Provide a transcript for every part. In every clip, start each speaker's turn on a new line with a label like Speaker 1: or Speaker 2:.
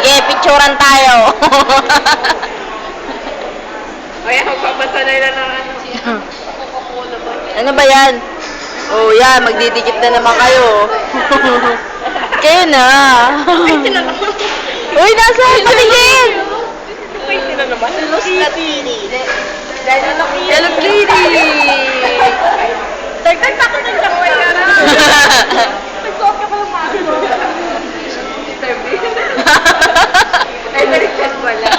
Speaker 1: Sige, picturean tayo.
Speaker 2: Ay, magpapasanay na ng ano.
Speaker 1: Ano ba yan? Oh, yan. Magdidikit na naman kayo. Kayo na.
Speaker 2: Ay, sila naman.
Speaker 1: Uy, nasaan? Patingin!
Speaker 2: Ay, sila naman.
Speaker 1: Hello, Kitty.
Speaker 2: Hello, Kitty. Dagdag pa ko ng jakway ka na. Nagsuot ka pa ng maso. Interview. Ay, baliktad pala.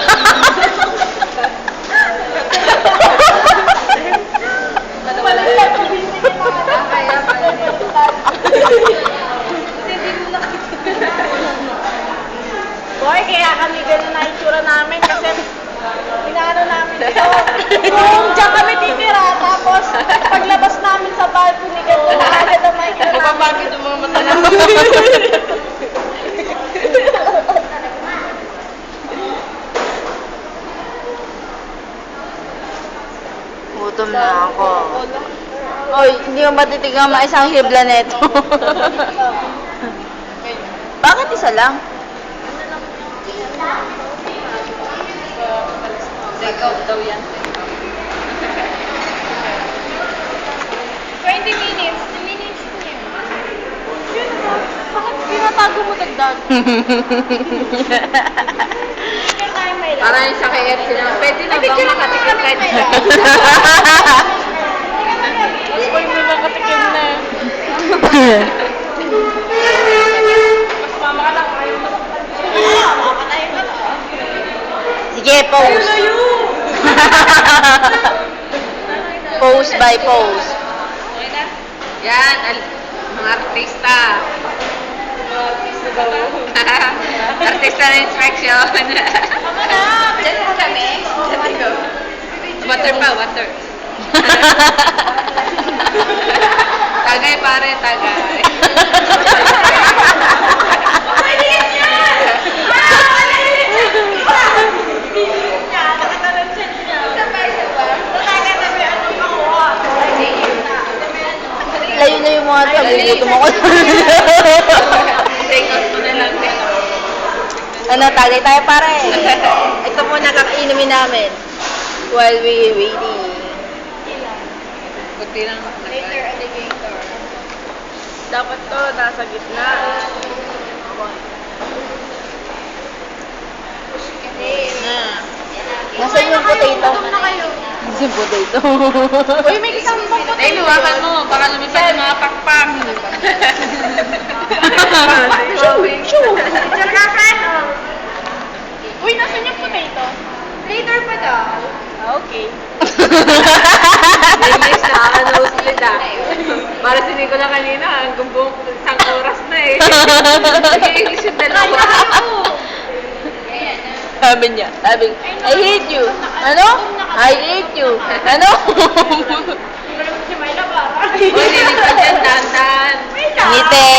Speaker 2: Wala lang kung hindi ka na. Kaya pala. Hindi mo nakikita. Boy, kaya kami ganun na itsura namin kasi inaano namin ito. Kung dyan kami titira, tapos paglabas namin sa balcony, ganun na agad ang makikita namin. Napapagod yung mga mata namin.
Speaker 1: Gutom na ako. Oy, hindi mo matitigang isang hibla neto. Bakit isa lang?
Speaker 2: Take out daw yan. 20 minutes. 2 minutes po yan. Yun na. Bakit pinatago mo dagdag? Para yung sa KF sila. Pwede na ba makatikim ka na? Mas pwede na makatikim na. Mas mama ka lang. Ayaw na.
Speaker 1: Sige, pose. Pose by pose.
Speaker 2: Okay na? Yan, mga artista. Artista na inspection. Diyan mo kami. Water pa, water. Tagay pare, tagay.
Speaker 1: Layo-layo mo nga ito. Gugutom ako.
Speaker 2: Take out mo na lang din.
Speaker 1: Ano, tagay tayo pare. Ito muna kakainumin namin. While we waiting.
Speaker 2: Kunti lang.
Speaker 3: Later alligator.
Speaker 2: Dapat to, nasa gitna.
Speaker 1: Nasaan yung potato?
Speaker 3: Na kayo.
Speaker 1: Nasaan yung potato?
Speaker 3: Uy, may isang pang
Speaker 2: Ay, luwakan mo. Baka lumipad yung mga pakpang.
Speaker 3: Uy, nasan yung potato? Later pa daw.
Speaker 2: Okay. English na, nose-split ah. Para sinig ko lang kanina, hanggang buong isang oras na eh. Nag-English yung dalawa.
Speaker 1: Sabi niya, I hate you. Ano? I hate you. Ano?
Speaker 3: Si Myla ba?
Speaker 2: Uy, linig ka dyan, dahan-dahan.
Speaker 1: Ngiti.